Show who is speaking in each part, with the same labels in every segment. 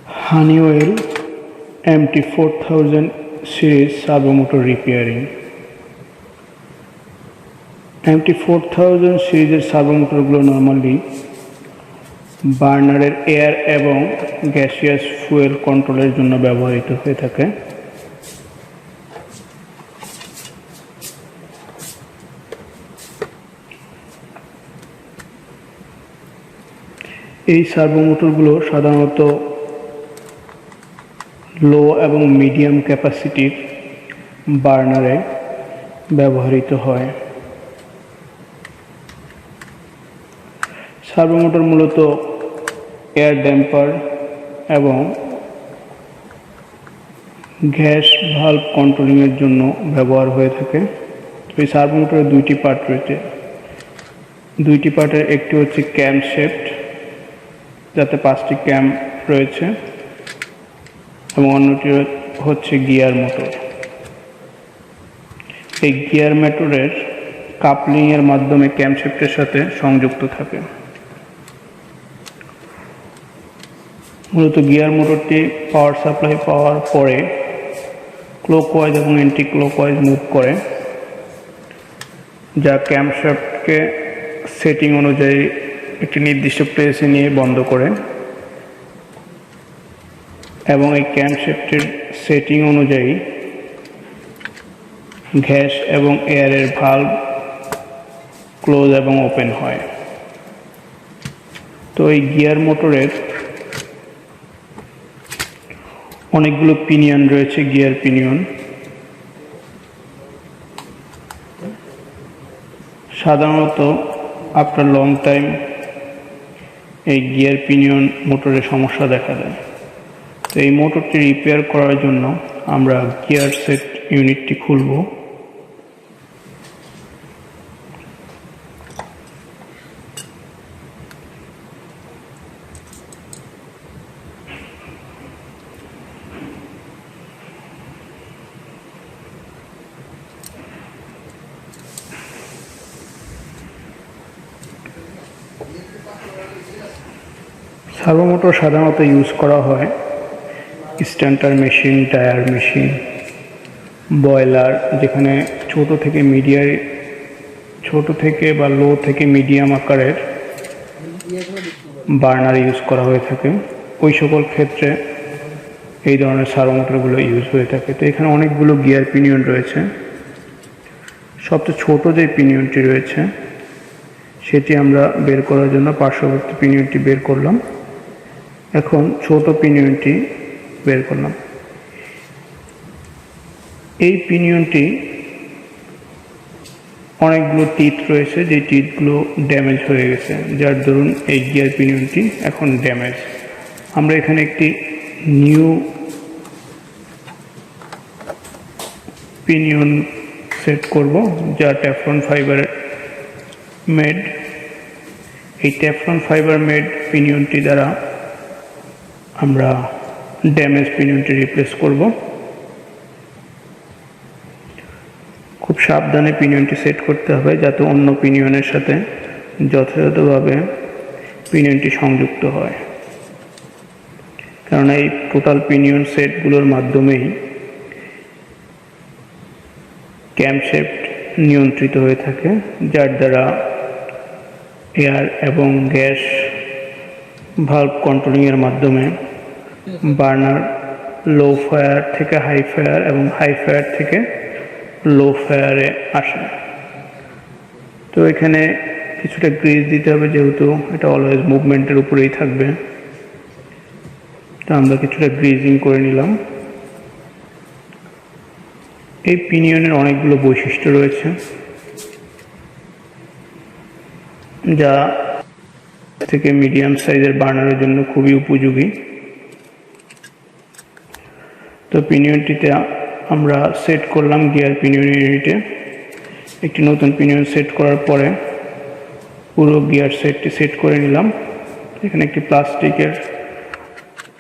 Speaker 1: Honeywell MT4000 series servomotor repairing. MT4000 সিরিজের সার্ভোমোটরগুলো normally বার্নারের air এবং gaseous fuel কন্ট্রোলের জন্য ব্যবহৃত হয়ে থাকে। এই সার্ভোমোটরগুলো সাধারণত লো এবং মিডিয়াম ক্যাপাসিটির বার্নারে ব্যবহৃত হয়। সার্ভোমোটর মূলত এয়ার ড্যাম্পার এবং গ্যাস ভালভ কন্ট্রোলিংয়ের জন্য ব্যবহার হয়ে থাকে। এই সার্ভোমোটরের দুইটি পার্ট রয়েছে। দুইটি পার্টের একটি হচ্ছে ক্যামশ্যাফট, যাতে 5টি ক্যাম রয়েছে, এবং অন্যটি হচ্ছে গিয়ার মোটর। এই গিয়ার মোটরের কাপলিংয়ের মাধ্যমে ক্যামশ্যাফটের সাথে সংযুক্ত থাকে। মূলত গিয়ার মোটরটি পাওয়ার সাপ্লাই পাওয়ার পরে ক্লকওয়াইজ এবং অ্যান্টি ক্লকওয়াইজ মুভ করে, যা ক্যামশ্যাফটকে সেটিং অনুযায়ী একটি নির্দিষ্ট প্লেসে নিয়ে বন্ধ করে, এবং এই ক্যামশ্যাফটের সেটিং অনুযায়ী গ্যাস এবং এয়ারের ভালভ ক্লোজ এবং ওপেন হয়। তো এই গিয়ার মোটরের অনেকগুলো পিনিয়ন রয়েছে, গিয়ার পিনিয়ন। সাধারণত আফটার লং টাইম এই গিয়ার পিনিয়ন মোটরের সমস্যা দেখা দেয়। তো এই মোটরটি রিপেয়ার করার জন্য আমরা গিয়ার সেট ইউনিটটি খুলব। সার্ভোমোটর সাধারণত ইউজ করা হয় স্ট্যান্টার মেশিন, টায়ার মেশিন, বয়লার, যেখানে ছোট থেকে বা লো থেকে মিডিয়াম আকারের বার্নার ইউজ করা হয়ে থাকে। ওই সকল ক্ষেত্রে এই ধরনের সার্ভোমোটরগুলো ইউজ হয়ে থাকে। তো এখানে অনেকগুলো গিয়ার পিনিয়ন রয়েছে। সবচেয়ে ছোট যে পিনিয়নটি রয়েছে সেটি আমরা বের করার জন্য পার্শ্ববর্তী পিনিয়নটি বের করলাম। এখন ছোট পিনিয়নটি বের করলাম। এই পিনিয়নটি অনেকগুলো টিথ রয়েছে, যে টিথগুলো ড্যামেজ হয়ে গেছে, যার দরুন এই গিয়ার পিনিয়নটি এখন ড্যামেজ। আমরা এখানে একটি নিউ পিনিয়ন সেট করব, যা টেফলন ফাইবার মেড। এই টেফলন ফাইবার মেড পিনিয়নটি দ্বারা আমরা ড্যামেজ পিনিয়নটি রিপ্লেস করব। খুব সাবধানে পিনিয়নটি সেট করতে হবে, যাতে অন্য পিনিয়নের সাথে যথাযথভাবে পিনিয়নটি সংযুক্ত হয়, কারণ এই টোটাল পিনিয়ন সেটগুলোর মাধ্যমেই ক্যামশ্যাফট নিয়ন্ত্রিত হয়ে থাকে, যার দ্বারা এয়ার এবং গ্যাস ভালভ কন্ট্রোলিংয়ের মাধ্যমে বার্নার লো ফায়ার থেকে হাই ফায়ার এবং হাই ফায়ার থেকে লো ফায়ারে আসে। তো এখানে কিছুটা গ্রিজ দিতে হবে, যেহেতু এটা অলওয়েজ মুভমেন্টের উপরেই থাকবে। তো আমরা কিছুটা গ্রিজিং করে নিলাম। এই পিনিয়নের অনেকগুলো বৈশিষ্ট্য রয়েছে, যা থেকে মিডিয়াম সাইজের বার্নারের জন্য খুবই উপযোগী। তো পিনিয়নটিতে আমরা সেট করলাম গিয়ার পিনিয়ন ইউনিটে। একটি নতুন পিনিয়ন সেট করার পরে পুরো গিয়ার সেটটি সেট করে নিলাম। এখানে একটি প্লাস্টিকের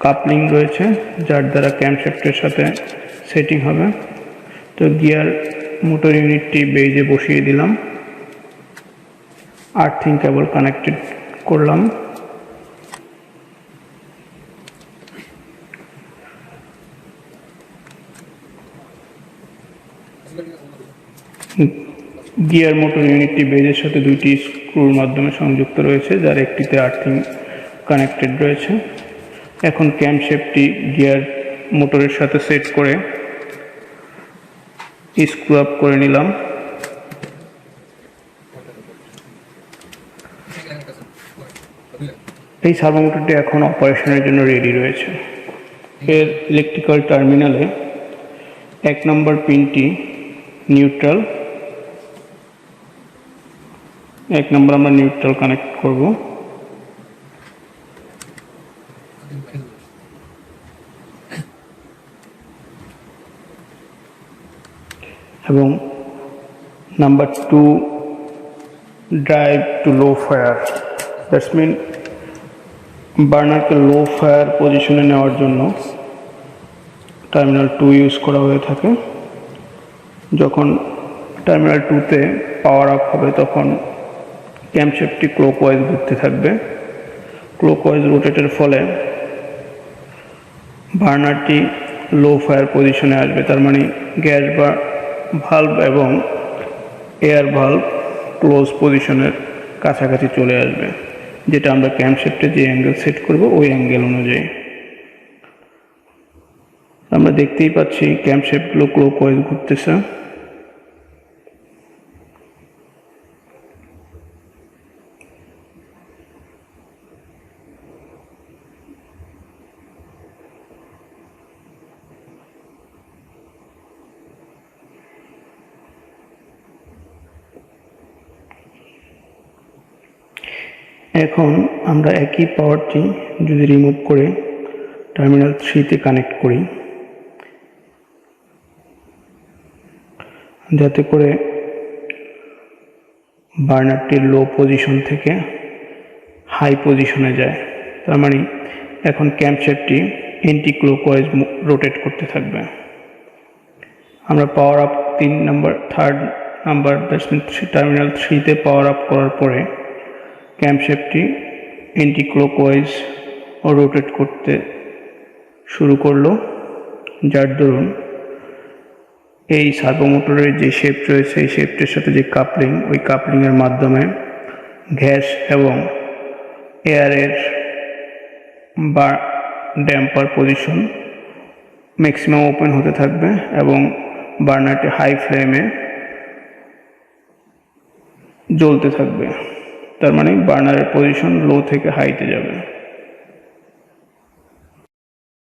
Speaker 1: কাপলিং রয়েছে, যার দ্বারা ক্যামশ্যাফটের সাথে সেটিং হবে। তো গিয়ার মোটর ইউনিটটি বেজে বসিয়ে দিলাম। আর্থিং কেবল কানেক্টেড করলাম। গিয়ার মোটর ইউনিটটি বেজের সাথে দুইটি স্ক্রুর মাধ্যমে সংযুক্ত রয়েছে, যার একটিতে আর্থিং কানেক্টেড রয়েছে। এখন ক্যামশ্যাফটটি গিয়ার মোটরের সাথে সেট করে স্ক্রু আপ করে নিলাম। এই সার্ভো মোটরটি এখন অপারেশনের জন্য রেডি রয়েছে। এর ইলেকট্রিক্যাল টার্মিনালে 1 নম্বর পিনটি নিউট্রাল, 1 নম্বর আমরা নিউট্রাল কানেক্ট করব এবং number 2 drive to low fire. That's mean বার্নারকে লো ফায়ার পজিশনে নেওয়ার জন্য টার্মিনাল 2 ইউজ করা হয়ে থাকে। যখন টার্মিনাল 2তে পাওয়ার আপ হবে তখন ক্যামশ্যাফটটি ক্লকওয়াইজ ঘুরতে থাকবে। ক্লকওয়াইজ রোটেটের ফলে বার্নারটি লো ফায়ার পজিশনে আসবে, তার মানে গ্যাস বা ভালভ এবং এয়ার ভালভ ক্লোজ পজিশনের কাছাকাছি চলে আসবে, যেটা আমরা ক্যামশ্যাফটে যে অ্যাঙ্গেল সেট করব ওই অ্যাঙ্গেল অনুযায়ী। আমরা দেখতেই পাচ্ছি ক্যামশ্যাফটগুলো ক্লকওয়াইজ ঘুরতেছে। এখন আমরা একই পাওয়ারটি যদি রিমুভ করে টার্মিনাল 3তে কানেক্ট করি, যাতে করে বার্নারটির লো পজিশন থেকে হাই পজিশনে যায়। তার মানে এখন ক্যামশ্যাফটটি এন্টি ক্লকওয়াইজ রোটেট করতে থাকবে। আমরা power up 3 number 3rd number terminal 3তে পাওয়ার আপ করার পরে ক্যামশ্যাফটটি এন্টি ক্লকওয়াইজ রোটেট করতে শুরু করলো, যার দরুন এই সার্ভো মোটরের যে শেপ রয়েছে এই শেপটির সাথে যে কাপলিং, ওই কাপলিংয়ের মাধ্যমে গ্যাস এবং এয়ারের বা ড্যাম্পার পজিশন ম্যাক্সিমাম ওপেন হতে থাকবে এবং বার্নারটি হাই ফ্লেমে জ্বলতে থাকবে। তার মানে বার্নারের পজিশন লো থেকে হাইতে যাবে।